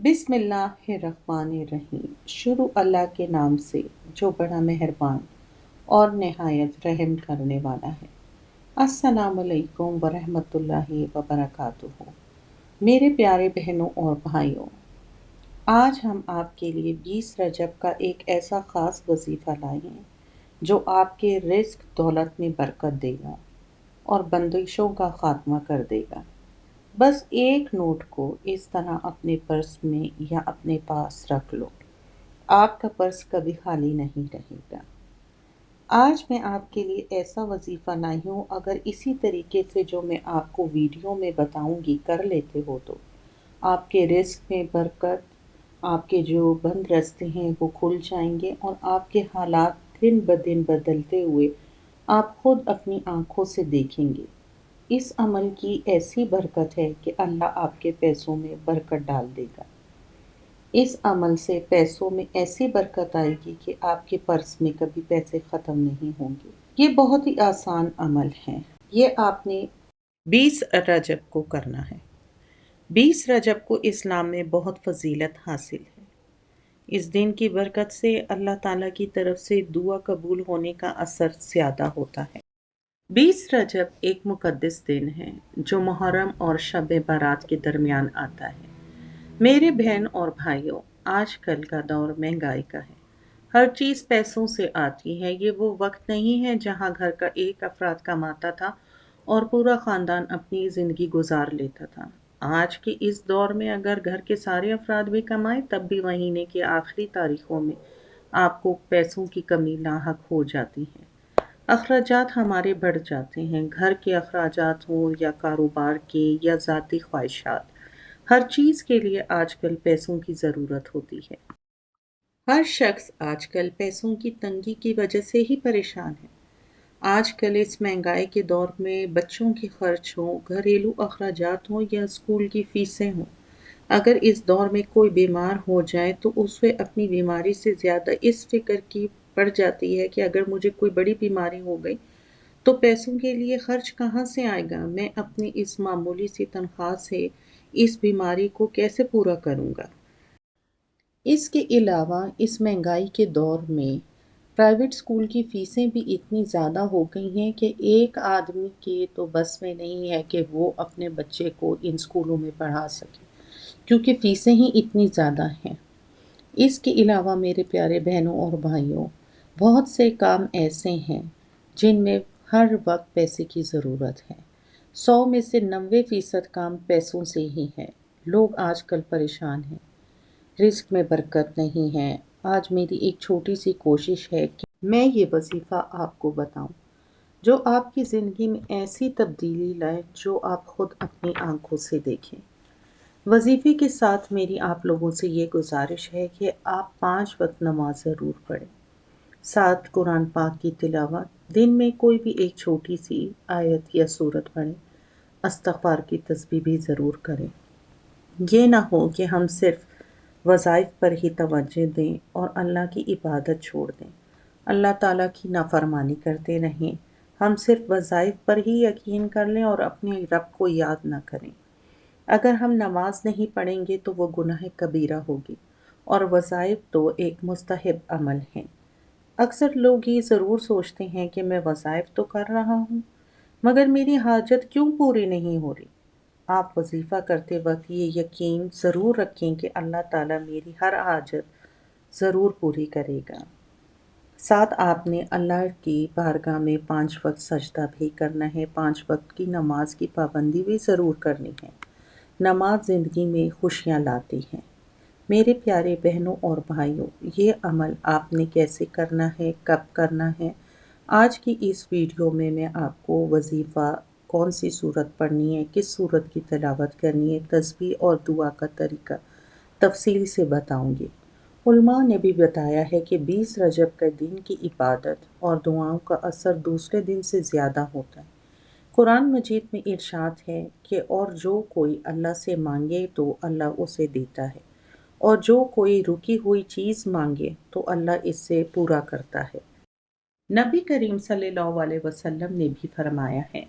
بسم اللہ الرحمن الرحیم۔ شروع اللہ کے نام سے جو بڑا مہربان اور نہایت رحم کرنے والا ہے۔ السلام علیکم ورحمۃ اللہ وبرکاتہ۔ میرے پیارے بہنوں اور بھائیوں، آج ہم آپ کے لیے 20 رجب کا ایک ایسا خاص وظیفہ لائے ہیں جو آپ کے رزق دولت میں برکت دے گا اور بندشوں کا خاتمہ کر دے گا۔ بس ایک نوٹ کو اس طرح اپنے پرس میں یا اپنے پاس رکھ لو، آپ کا پرس کبھی خالی نہیں رہے گا۔ آج میں آپ کے لیے ایسا وظیفہ لائی ہوں، اگر اسی طریقے سے جو میں آپ کو ویڈیو میں بتاؤں گی کر لیتے ہو تو آپ کے رزق میں برکت، آپ کے جو بند راستے ہیں وہ کھل جائیں گے اور آپ کے حالات دن بدن بدلتے ہوئے آپ خود اپنی آنکھوں سے دیکھیں گے۔ اس عمل کی ایسی برکت ہے کہ اللہ آپ کے پیسوں میں برکت ڈال دے گا۔ اس عمل سے پیسوں میں ایسی برکت آئے گی کہ آپ کے پرس میں کبھی پیسے ختم نہیں ہوں گے۔ یہ بہت ہی آسان عمل ہے۔ یہ آپ نے 20 رجب کو کرنا ہے۔ 20 رجب کو اسلام میں بہت فضیلت حاصل ہے۔ اس دن کی برکت سے اللہ تعالیٰ کی طرف سے دعا قبول ہونے کا اثر زیادہ ہوتا ہے۔ 20 رجب ایک مقدس دن ہے جو محرم اور شب برات کے درمیان آتا ہے۔ میرے بہن اور بھائیوں، آج کل کا دور مہنگائی کا ہے۔ ہر چیز پیسوں سے آتی ہے۔ یہ وہ وقت نہیں ہے جہاں گھر کا ایک افراد کماتا تھا اور پورا خاندان اپنی زندگی گزار لیتا تھا۔ آج کے اس دور میں اگر گھر کے سارے افراد بھی کمائیں تب بھی مہینے کی آخری تاریخوں میں آپ کو پیسوں کی کمی لاحق ہو جاتی ہے۔ اخراجات ہمارے بڑھ جاتے ہیں، گھر کے اخراجات ہوں یا کاروبار کے یا ذاتی خواہشات، ہر چیز کے لیے آج کل پیسوں کی ضرورت ہوتی ہے۔ ہر شخص آج کل پیسوں کی تنگی کی وجہ سے ہی پریشان ہے۔ آج کل اس مہنگائی کے دور میں بچوں کے خرچ ہوں، گھریلو اخراجات ہوں یا اسکول کی فیسیں ہوں، اگر اس دور میں کوئی بیمار ہو جائے تو اسے اپنی بیماری سے زیادہ اس فکر کی پڑ جاتی ہے کہ اگر مجھے کوئی بڑی بیماری ہو گئی تو پیسوں کے لیے خرچ کہاں سے آئے گا، میں اپنی اس معمولی سی تنخواہ سے اس بیماری کو کیسے پورا کروں گا۔ اس کے علاوہ اس مہنگائی کے دور میں پرائیویٹ اسکول کی فیسیں بھی اتنی زیادہ ہو گئی ہیں کہ ایک آدمی کے تو بس میں نہیں ہے کہ وہ اپنے بچے کو ان اسکولوں میں پڑھا سکے، کیونکہ فیسیں ہی اتنی زیادہ ہیں۔ اس کے علاوہ میرے پیارے بہنوں اور بھائیوں، بہت سے کام ایسے ہیں جن میں ہر وقت پیسے کی ضرورت ہے۔ 100 میں سے 90% کام پیسوں سے ہی ہے۔ لوگ آج کل پریشان ہیں، رزق میں برکت نہیں ہے۔ آج میری ایک چھوٹی سی کوشش ہے کہ میں یہ وظیفہ آپ کو بتاؤں جو آپ کی زندگی میں ایسی تبدیلی لائے جو آپ خود اپنی آنکھوں سے دیکھیں۔ وظیفے کے ساتھ میری آپ لوگوں سے یہ گزارش ہے کہ آپ 5 وقت نماز ضرور پڑھیں، ساتھ قرآن پاک کی تلاوت، دن میں کوئی بھی ایک چھوٹی سی آیت یا سورت پڑھیں، استغفار کی تسبیح بھی ضرور کریں۔ یہ نہ ہو کہ ہم صرف وظائف پر ہی توجہ دیں اور اللہ کی عبادت چھوڑ دیں، اللہ تعالیٰ کی نافرمانی کرتے رہیں۔ ہم صرف وظائف پر ہی یقین کر لیں اور اپنے رب کو یاد نہ کریں۔ اگر ہم نماز نہیں پڑھیں گے تو وہ گناہ کبیرہ ہوگی، اور وظائف تو ایک مستحب عمل ہیں۔ اکثر لوگ یہ ضرور سوچتے ہیں کہ میں وظائف تو کر رہا ہوں مگر میری حاجت کیوں پوری نہیں ہو رہی۔ آپ وظیفہ کرتے وقت یہ یقین ضرور رکھیں کہ اللہ تعالیٰ میری ہر حاجت ضرور پوری کرے گا۔ ساتھ آپ نے اللہ کی بارگاہ میں 5 وقت سجدہ بھی کرنا ہے، 5 وقت کی نماز کی پابندی بھی ضرور کرنی ہے۔ نماز زندگی میں خوشیاں لاتی ہے۔ میرے پیارے بہنوں اور بھائیوں، یہ عمل آپ نے کیسے کرنا ہے، کب کرنا ہے، آج کی اس ویڈیو میں میں آپ کو وظیفہ، کون سی صورت پڑھنی ہے، کس صورت کی تلاوت کرنی ہے، تسبیح اور دعا کا طریقہ تفصیل سے بتاؤں گی۔ علماء نے بھی بتایا ہے کہ 20 رجب کا دن کی عبادت اور دعاؤں کا اثر دوسرے دن سے زیادہ ہوتا ہے۔ قرآن مجید میں ارشاد ہے کہ اور جو کوئی اللہ سے مانگے تو اللہ اسے دیتا ہے، اور جو کوئی رکی ہوئی چیز مانگے تو اللہ اس سے پورا کرتا ہے۔ نبی کریم صلی اللہ علیہ وسلم نے بھی فرمایا ہے،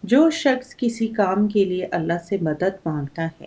جو شخص کسی کام کے لیے اللہ سے مدد مانگتا ہے